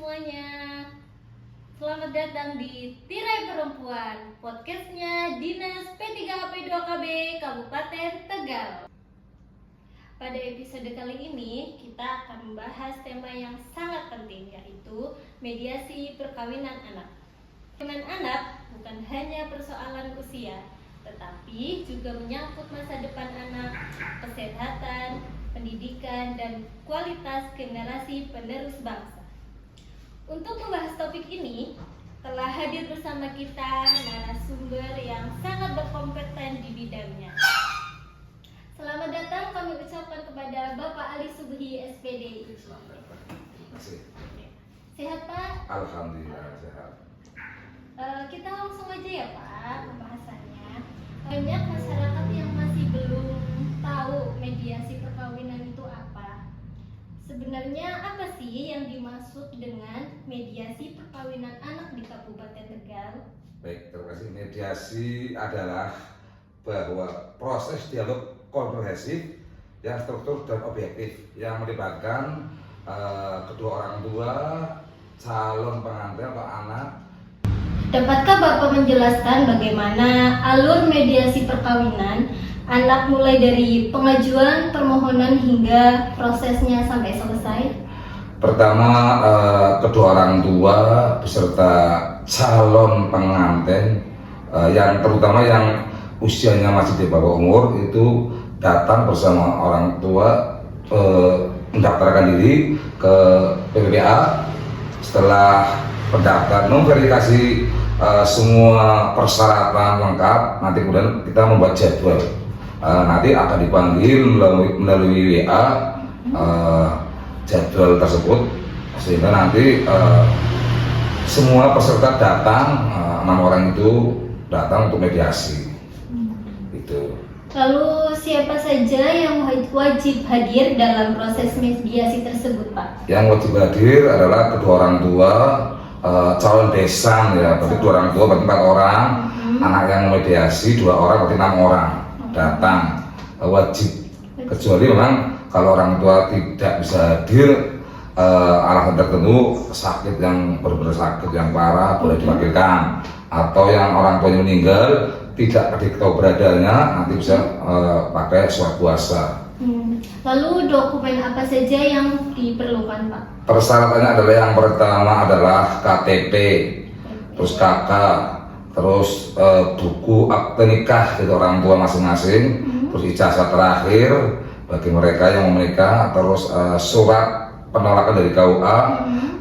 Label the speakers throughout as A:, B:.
A: semuanya. Selamat datang di Tirai Perempuan, podcastnya Dinas P3AP2KB Kabupaten Tegal. Pada episode kali ini kita akan membahas tema yang sangat penting, yaitu mediasi perkawinan anak. Perkawinan anak bukan hanya persoalan usia, tetapi juga menyangkut masa depan anak, kesehatan, pendidikan, dan kualitas generasi penerus bangsa. Untuk membahas topik ini, telah hadir bersama kita narasumber yang sangat berkompeten di bidangnya. Selamat datang kami ucapkan kepada Bapak Ali Subhi, SPD.
B: Selamat datang. Terima kasih.
A: Sehat Pak?
B: Alhamdulillah sehat.
A: Kita langsung aja ya Pak pembahasannya. Banyak masyarakat yang masih belum tahu mediasi perkawinan itu apa. Sebenarnya apa sih yang dimaksud dengan mediasi perkawinan anak di Kabupaten Tegal?
B: Baik, terima kasih. Mediasi adalah bahwa proses dialog komprehensif yang struktur dan objektif yang melibatkan kedua orang tua, calon pengantin atau anak.
A: Dapatkah Bapak menjelaskan bagaimana alur mediasi perkawinan anak mulai dari pengajuan permohonan hingga prosesnya sampai selesai?
B: Pertama, kedua orang tua beserta calon pengantin yang terutama yang usianya masih di bawah umur itu datang bersama orang tua mendaftarkan diri ke PPPA. Setelah pendaftaran memverifikasi semua persyaratan lengkap, nanti kemudian kita membuat jadwal. Nanti akan dipanggil melalui WA jadwal tersebut, sehingga nanti semua peserta datang, 6 orang itu datang untuk mediasi. Itu.
A: Lalu siapa saja yang wajib hadir dalam proses mediasi tersebut Pak?
B: Yang wajib hadir adalah kedua orang tua, calon besan ya, berarti 2 orang tua berarti 4 orang, anak yang mediasi 2 orang berarti 6 orang datang, wajib. Kecuali memang kalau orang tua tidak bisa hadir, alasan tertentu, sakit yang benar-benar sakit yang parah boleh diwakilkan, atau yang orang tuanya meninggal tidak diketahui beradanya, nanti bisa pakai surat kuasa.
A: Lalu dokumen apa saja yang diperlukan Pak?
B: Persyaratannya adalah yang pertama adalah KTP, terus KK, terus buku akte nikah dari orang tua masing-masing, terus ijazah terakhir bagi mereka yang mau menikah, terus surat penolakan dari KUA,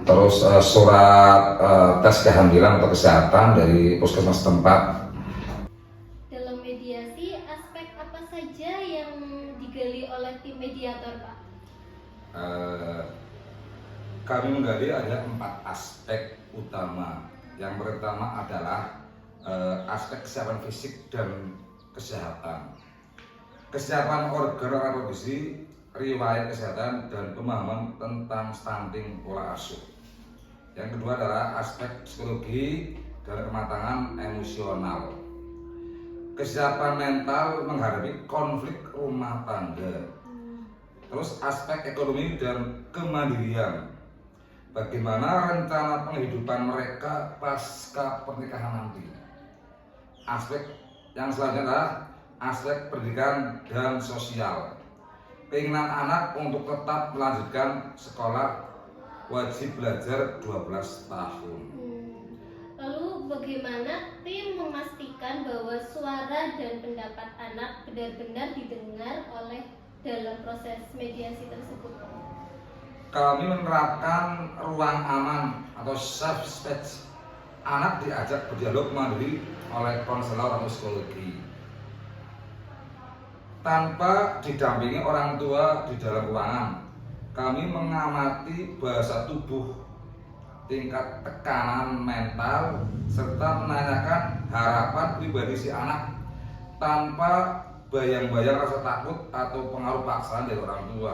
B: terus surat tes kehamilan atau kesehatan dari puskesmas tempat.
A: Dalam mediasi, aspek apa saja yang digali oleh tim mediator Pak?
B: Kami menggali ada 4 aspek utama. Yang pertama adalah aspek kesiapan fisik dan kesehatan. Kesiapan organ reproduksi, riwayat kesehatan, dan pemahaman tentang stunting pola asuh. Yang kedua adalah aspek psikologi dan kematangan emosional. Kesiapan mental menghadapi konflik rumah tangga. Terus aspek ekonomi dan kemandirian. Bagaimana rencana penghidupan mereka pasca pernikahan nanti. Aspek yang selanjutnya adalah aspek pendidikan dan sosial. Keinginan anak untuk tetap melanjutkan sekolah, wajib belajar 12 tahun.
A: Lalu bagaimana tim memastikan bahwa suara dan pendapat anak benar-benar didengar oleh dalam proses mediasi tersebut?
B: Kami menerapkan ruang aman atau safe space. Anak diajak berdialog mandiri oleh konselor atau psikologi tanpa didampingi orang tua di dalam ruangan. Kami mengamati bahasa tubuh, tingkat tekanan mental, serta menanyakan harapan pribadi si anak tanpa bayang-bayang rasa takut atau pengaruh paksaan dari orang tua.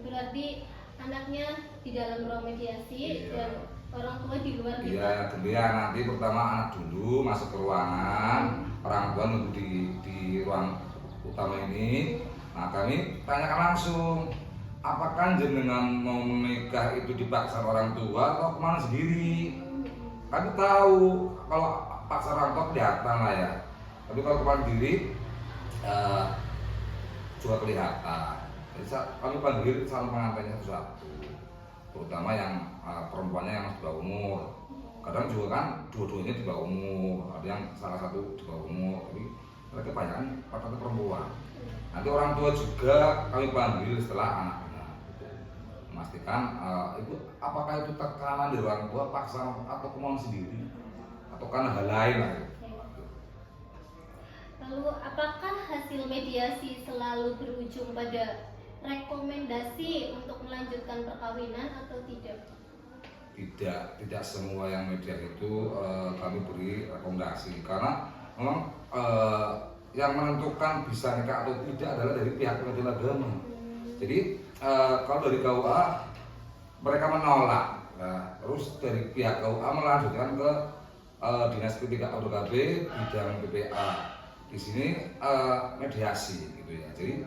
A: Berarti anaknya di dalam ruang mediasi, dan orang tua di luar gitu?
B: Iya, tentunya nanti pertama anak dulu masuk ke ruangan, orang tua nunggu di ruang utama ini. Nah, kami tanyakan langsung apakah jenengan mau menikah itu dipaksa orang tua atau kemana sendiri? Kami tahu kalau paksa orang tua kelihatan lah ya, tapi kalau kemana sendiri juga kelihatan. Jadi kami panggil saling pengantinnya satu-satu, terutama yang perempuannya yang di bawah umur. Kadang juga kan dua-duanya di bawah umur, ada yang salah satu di bawah umur, tapi mereka kebanyakan rata-rata perempuan. Nanti orang tua juga kami panggil setelah anaknya, memastikan itu apakah itu tekanan dari orang tua, paksa atau kemauan sendiri, atau karena hal lain lah.
A: Lalu apakah hasil mediasi selalu berujung pada rekomendasi untuk melanjutkan perkawinan atau tidak?
B: Tidak semua yang mediasi itu kami beri rekomendasi, karena memang yang menentukan bisa nikah atau tidak adalah dari pihak pengadilan agama. Jadi kalau dari KUA mereka menolak, terus dari pihak KUA melanjutkan ke Dinas P3 AUDKB bidang PPA. Di sini mediasi gitu ya. Jadi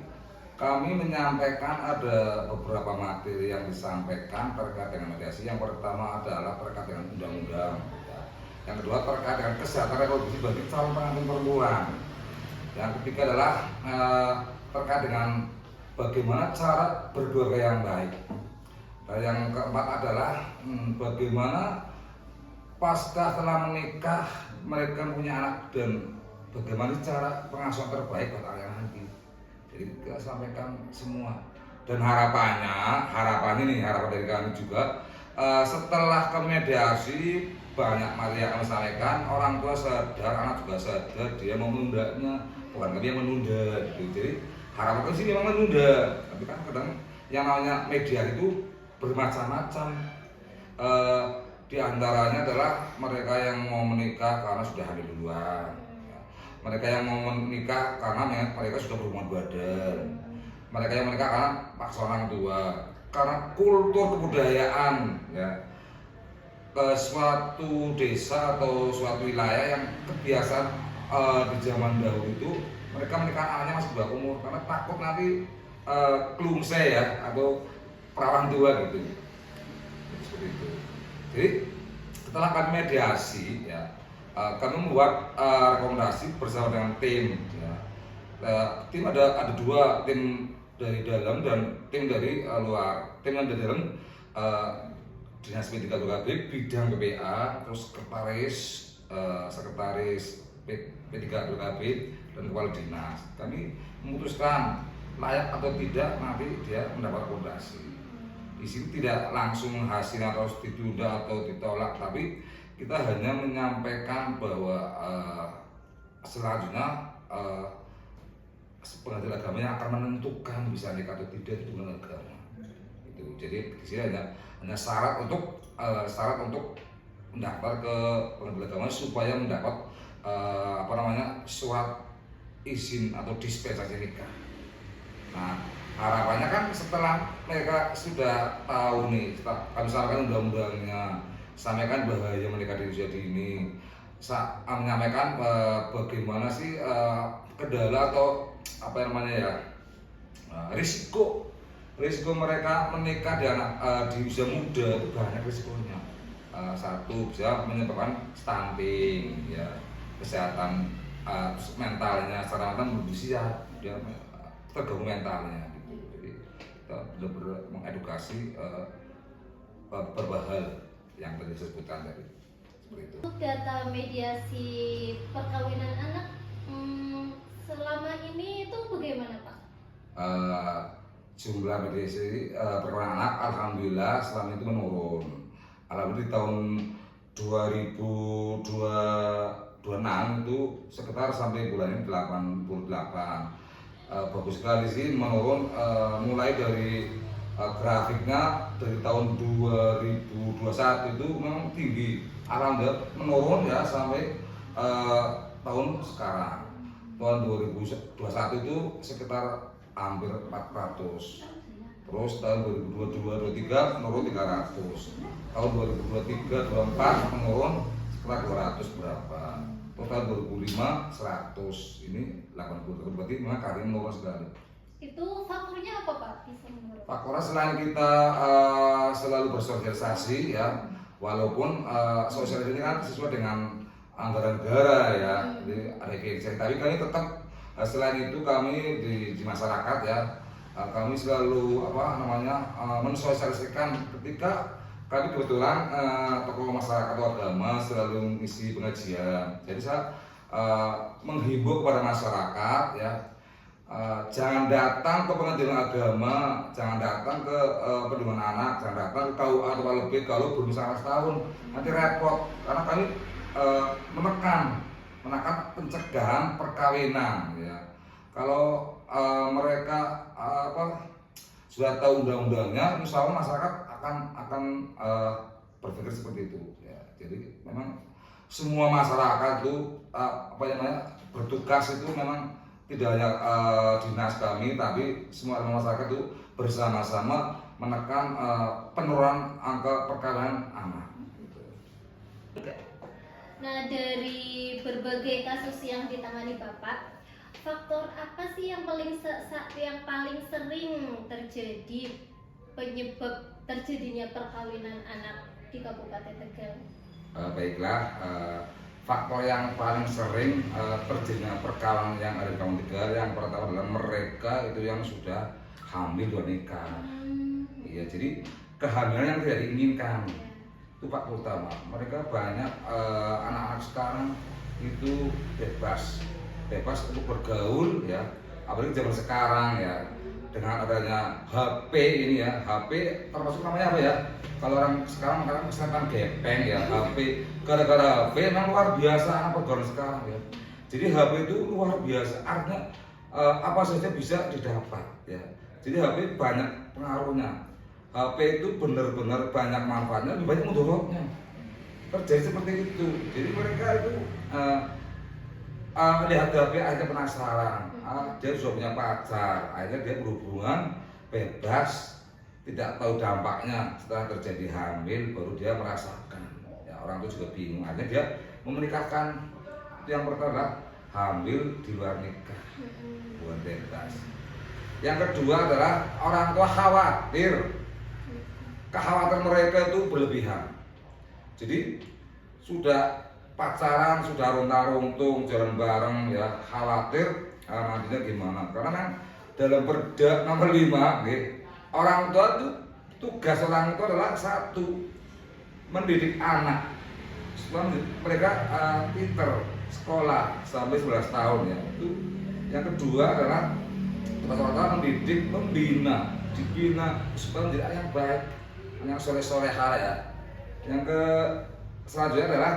B: kami menyampaikan ada beberapa materi yang disampaikan terkait dengan mediasi. Yang pertama adalah terkait dengan undang-undang, yang kedua terkait dengan kesehatan reproduksi bagi calon pengantin perempuan, yang ketiga adalah terkait dengan bagaimana cara berkeluarga yang baik, dan yang keempat adalah bagaimana pasca setelah menikah mereka punya anak dan bagaimana cara pengasuhan terbaik buat anak nanti. Jadi kita sampaikan semua, dan harapan dari kami juga setelah ke mediasi banyak materi yang kami sampaikan, orang tua sadar, anak juga sadar, dia mau menundanya, bukan kami yang menunda gitu. Jadi harapan ke sini memang menunda, tapi kan kadang yang namanya mediasi itu bermacam-macam. Di antaranya adalah mereka yang mau menikah karena sudah hamil duluan, mereka yang mau menikah karena mereka sudah berhubungan badan, mereka yang menikah karena paksa orang tua, karena kultur kebudayaan ya. Suatu desa atau suatu wilayah yang kebiasaan di zaman dahulu itu mereka menikah anaknya masih bawah umur karena takut nanti kelungse ya atau perawan tua gitu. Seperti itu. Jadi setelah kami mediasi ya, kami membuat rekomendasi bersama dengan tim ya. Tim ada dua, tim dari dalam dan tim dari luar. Tim yang dari dalam Dinas P3 AUDKB bidang PPA, terus sekretaris P3 AUDKB dan kepala dinas. Kami memutuskan layak atau tidak, nanti dia mendapat rekomendasi. Di sini tidak langsung hasilnya harus ditunda atau ditolak, tapi kita hanya menyampaikan bahwa selanjutnya pengadilan agama yang akan menentukan bisa nikah atau tidak itu dengan agama. Itu. Jadi di sini hanya syarat untuk mendaftar ke pengadilan agama supaya mendapat surat izin atau dispensasi nikah. Nah, harapannya kan setelah mereka sudah tahu nih, kami sampaikan undang-undangnya, sampaikan bahaya menikah di usia dini, menyampaikan bagaimana sih kendala atau risiko mereka menikah di usia muda itu banyak risikonya. Satu bisa menyebabkan stunting ya, kesehatan mentalnya secara mental belum siap, dia terganggu mentalnya gitu. Jadi kita benar-benar mengedukasi beberapa hal yang tadi disebutkan tadi, seperti itu.
A: Untuk data mediasi perkawinan anak selama ini itu bagaimana Pak?
B: Jumlah mediasi perkawinan anak alhamdulillah selama itu menurun. Alhamdulillah di tahun 2026 itu sekitar sampai bulan ini 88. Bagus sekali sih menurun, mulai dari grafiknya dari tahun 2021 itu memang tinggi, alhamdulillah menurun ya sampai tahun sekarang. Tahun 2021 itu sekitar hampir 400. Terus tahun 2022-23 menurun 300. Tahun 2023-24 menurun sekitar 200 berapa. Terus tahun 2005 100, ini 80. Berarti memang karir menurun sekali.
A: Itu faktornya apa Pak? Bisa menurut
B: Faktornya selain kita selalu bersosialisasi ya, walaupun sosialisasi ini kan sesuai dengan anggaran negara ya, jadi ada KPI. Tapi kami tetap selain itu kami di masyarakat ya, kami selalu mensosialisasikan ketika kami kebetulan tokoh masyarakat atau agama selalu mengisi pengajian. Jadi saya menghimbau kepada masyarakat ya, jangan datang ke pengadilan agama, jangan datang ke perlindungan anak, jangan datang ke KUA atau lebih kalau belum 100 tahun, nanti repot. Karena kami menekan pencegahan perkawinan ya. Kalau mereka sudah tahu undang-undangnya, insya Allah masyarakat akan berpikir seperti itu ya. Jadi memang semua masyarakat itu bertugas itu memang tidak hanya dinas kami, tapi semua masyarakat itu bersama-sama menekan penurunan angka perkawinan anak.
A: Nah, dari berbagai kasus yang ditangani Bapak, faktor apa sih yang paling sering terjadi penyebab terjadinya perkawinan anak di Kabupaten Tegal?
B: Baiklah, faktor yang paling sering terjadinya perkawinan yang ada di Kabupaten Tegal yang pertama adalah mereka itu yang sudah hamil luar nikah. Iya, jadi kehamilan yang tidak diinginkan. Itu faktor utama. Mereka banyak anak-anak sekarang itu bebas untuk bergaul ya, apalagi zaman sekarang ya, dengan adanya HP ini ya. HP termasuk namanya apa ya, kalau orang sekarang kesempatan gepeng ya, HP. Gara-gara HP memang luar biasa anak pergaulan sekarang ya. Jadi HP itu luar biasa, artinya apa saja bisa didapat ya. Jadi HP banyak pengaruhnya. HP itu benar-benar banyak manfaatnya, lebih banyak mudaratnya. Terjadi seperti itu. Jadi mereka itu lihat HP akhirnya penasaran. Dia sudah punya pacar, akhirnya dia berhubungan bebas, tidak tahu dampaknya. Setelah terjadi hamil, baru dia merasakan. Ya, orang itu juga bingung. Akhirnya dia menikahkan. Yang pertama adalah hamil di luar nikah, bukan bebas. Yang kedua adalah orang tua khawatir. Kekhawatiran mereka itu berlebihan. Jadi sudah pacaran, sudah runtung jalan bareng ya, khawatir nantinya gimana. Karena kan dalam Perda nomor 5 orang tua itu, tugas orang tua adalah satu, mendidik anak supaya mereka pinter sekolah sampai 11 tahun ya. Itu yang kedua adalah tugas orang tua mendidik, dibina supaya menjadi anak yang baik, yang soleh-solehah ya. Yang selanjutnya adalah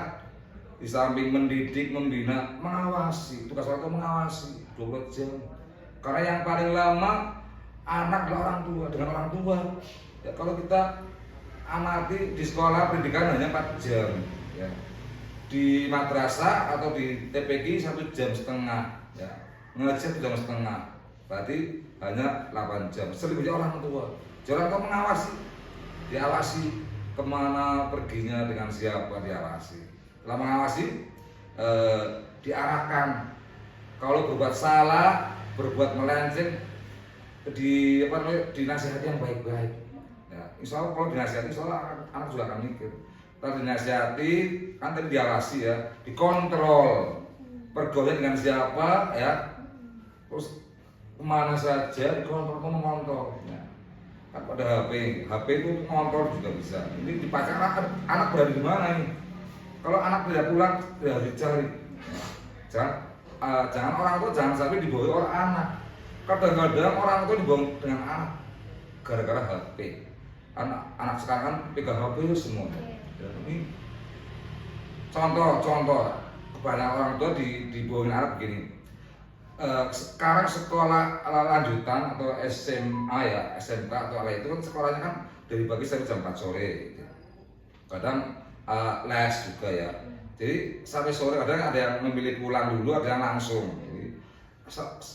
B: di samping mendidik, membina, mengawasi. Tugas orang tua mengawasi 24 jam. Karena yang paling lama anak adalah orang tua, dengan orang tua. Ya, kalau kita amati di sekolah pendidikan hanya 4 jam ya. Di madrasah atau di TPG 1,5 jam ya. Ngajar 1,5 jam. Berarti hanya 8 jam. Selebihnya orang tua. Jadi orang tua mengawasi. Diawasi kemana perginya, dengan siapa diawasi. Setelah mengawasi, diarahkan. Kalau berbuat salah, berbuat melenceng, dinasihati yang baik-baik. Ya, insya Allah kalau dinasihati, insya Allah anak juga akan mikir. Kalau dinasihati, kan tadi diawasi ya, dikontrol. Pergaulannya dengan siapa ya, terus kemana saja dikontrol, mengontrol. Ya. Pada HP itu ngontrol juga bisa. Ini dipakai anak berada di mana ini? Kalau anak tidak pulang, tidak harus dicari. Jangan orang tua jangan sampai dibawa oleh anak. Kadang-kadang orang tua dibawa dengan anak gara-gara HP. Anak sekarang kan pegang HP itu semua. Ya, ini contoh kebanyakan orang tua dibawain anak begini. Sekarang sekolah lanjutan atau SMA ya, SMK atau apa itu kan sekolahnya kan dari pagi sampai jam 4 sore gitu. Kadang les juga ya, jadi sampai sore. Kadang ada yang memilih pulang dulu, ada yang langsung. Jadi,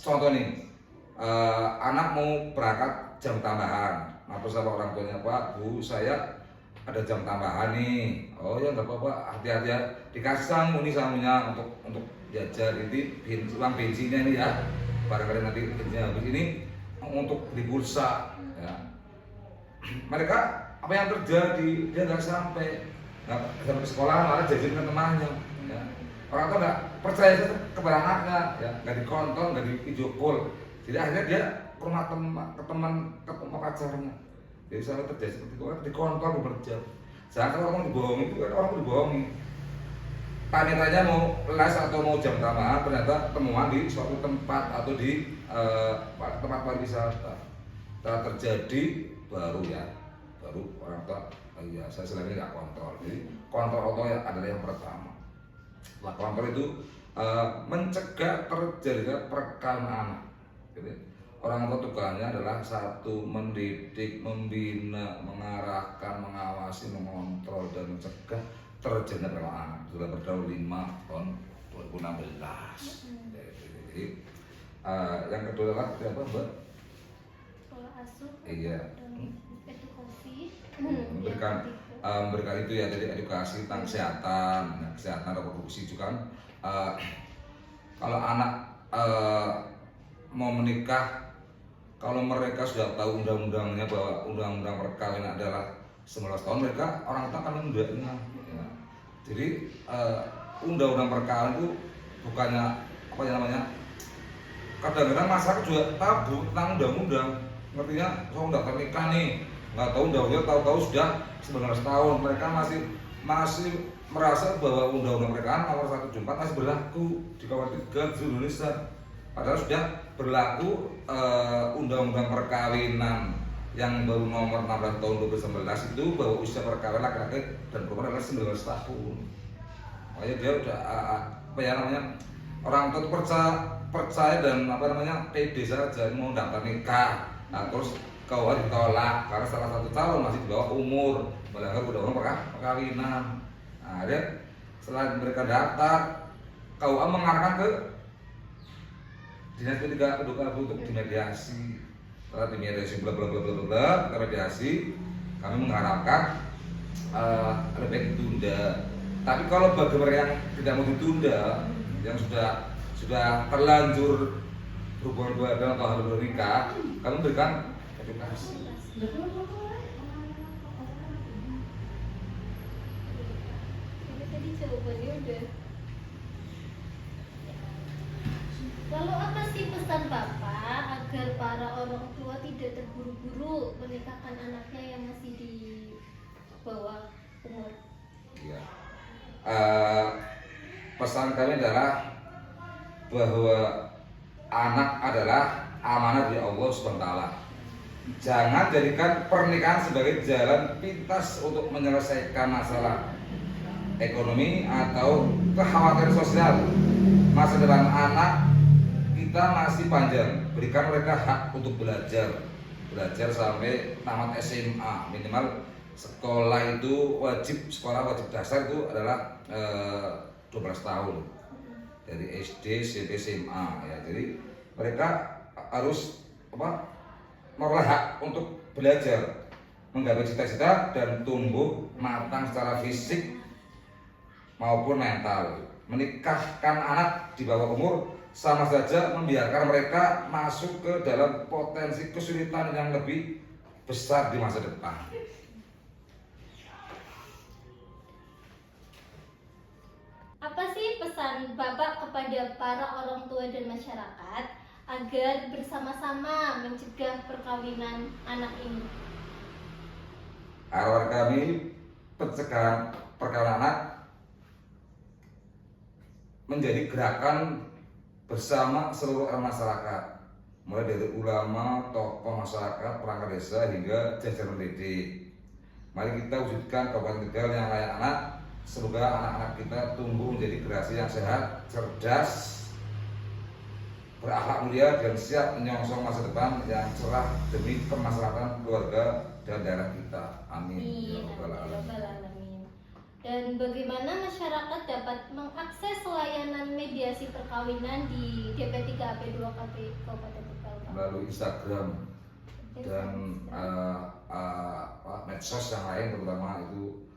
B: contoh nih, anak mau berangkat jam tambahan, terus sama orang tuanya, Pak, Bu, saya ada jam tambahan nih. Oh ya nggak apa-apa, hati-hati ya, dikasih samunya untuk jajan. Ini uang bensinnya nih ya, barangkali nanti bensinnya habis. Ini untuk beli pulsa, ya. Mereka apa yang terjadi dia nggak sampai ke sekolah malah jajan ke temannya, ya. Orang tua nggak percaya kepada anaknya, ya, nggak dikontrol, nggak di video call, jadi akhirnya dia ke rumah teman ke rumah pacarnya. Jadi sampai terjadi seperti itu kan dikontrol beberapa jam. Jangan orang dibohongi, itu kan orang dibohongi. Panitanya mau les atau mau jam tambahan, ternyata temuan di suatu tempat atau di tempat pariwisata. Setelah terjadi baru orang tua, iya saya selama ini nggak kontrol. Jadi kontrol auto adalah yang pertama. Nah, kontrol itu mencegah terjadinya perkawinan anak. Jadi, orang tua tugasnya adalah satu mendidik, membina, mengarahkan, mengawasi, mengontrol dan mencegah terjadinya perkawinan anak. Sudah berdaulat 5 tahun 2016. Jadi yang kedua adalah apa Mbak?
A: Pola asuh.
B: Iya.
A: Edukasi.
B: Memberikan itu ya, jadi edukasi tentang kesehatan reproduksi juga kan. Kalau anak mau menikah, kalau mereka sudah tahu undang-undangnya bahwa undang-undang perkawinan adalah 19 tahun, mereka orang tua akan menundanya. Ya. Jadi undang-undang perkawinan itu bukannya apa ya namanya? Kadang-kadang masyarakat juga tabu tentang undang-undang. Ngertinya, saya udah nikah nih, nggak tahu undang-undang, tahu-tahu sudah 19 tahun, mereka masih merasa bahwa undang-undang pernikahan nomor 174 masih berlaku di kawasan 3 di Indonesia. Padahal sudah berlaku undang-undang perkawinan yang baru nomor 16 tahun 2011 itu bahwa usia perkawinan laki-laki dan perempuan adalah 19 tahun. Makanya dia udah apa ya namanya, orang tua percaya dan apa namanya pede saja mau daftar nikah. Nah, terus KUA ditolak karena salah satu calon masih di bawah umur, melanggar undang-undang perkawinan. Nah, dia setelah mereka daftar, KUA mengarahkan ke Dinas P3 untuk dimediasi. Setelah dimediasi kita mediasi, kami mengharapkan lebih baik ditunda. Tapi kalau bagi mereka yang tidak mau ditunda, yang sudah terlanjur hubungan keluarga atau harus bernikah, kami berikan edukasi.
A: Tadi jawabannya udah. Lalu apa sih pesan Bapak agar para orang tua tidak terburu-buru menikahkan anaknya yang masih di bawah umur?
B: Ya. Pesan kami adalah bahwa anak adalah amanah dari Allah SWT. Jangan jadikan pernikahan sebagai jalan pintas untuk menyelesaikan masalah ekonomi atau kekhawatiran sosial. Masa depan anak kita masih panjang. Berikan mereka hak untuk belajar sampai tamat SMA. Minimal sekolah wajib dasar itu adalah 12 tahun dari SD, SMP, SMA ya. Jadi mereka harus memperoleh hak untuk belajar, menggapai cita-cita dan tumbuh matang secara fisik maupun mental. Menikahkan anak di bawah umur sama saja membiarkan mereka masuk ke dalam potensi kesulitan yang lebih besar di masa depan.
A: Apa sih pesan Bapak kepada para orang tua dan masyarakat agar bersama-sama mencegah perkawinan anak ini?
B: Harapan kami pencegahan perkawinan anak menjadi gerakan bersama seluruh masyarakat, mulai dari ulama, tokoh masyarakat, perangkat desa hingga jajaran pendidik. Mari kita wujudkan Kabupaten Tegal yang layak anak. Semoga anak-anak kita tumbuh menjadi generasi yang sehat, cerdas, berakhlak mulia dan siap menyongsong masa depan yang cerah demi kemaslahatan keluarga dan daerah kita. Amin. Ya Rabbal
A: Alamin. Dan bagaimana masyarakat dapat mengakses layanan mediasi perkawinan di DP3AP 2KB Kabupaten Tegal?
B: Melalui Instagram dan medsos yang lain, terutama itu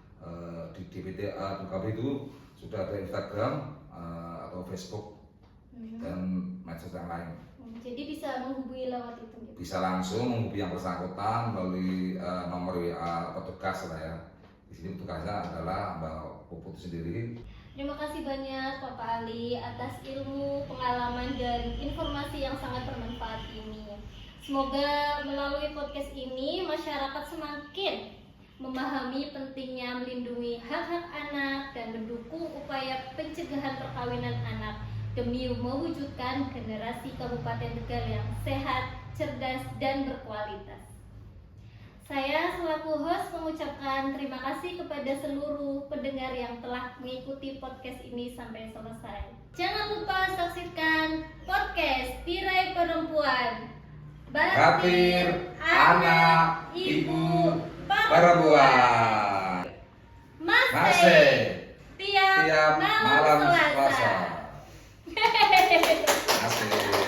B: di DP3AP 2KB itu sudah ada Instagram atau Facebook dan medsos yang lain.
A: Jadi bisa menghubungi lewat itu gitu.
B: Bisa langsung menghubungi yang bersangkutan melalui nomor WA petugas lah ya. Di sini petugasnya adalah Mbak Puput sendiri.
A: Terima kasih banyak Bapak Ali atas ilmu, pengalaman, dan informasi yang sangat bermanfaat ini. Semoga melalui podcast ini masyarakat semakin memahami pentingnya melindungi hak-hak anak dan mendukung upaya pencegahan perkawinan anak demi mewujudkan generasi Kabupaten Tegal yang sehat, cerdas, dan berkualitas. Saya selaku host mengucapkan terima kasih kepada seluruh pendengar yang telah mengikuti podcast ini sampai selesai. Jangan lupa saksikan podcast Tirai Perempuan.
B: Batir, anak, ibu, perempuan. Masih
A: tiap
B: malam
A: Selasa.
B: Selasa. Asik.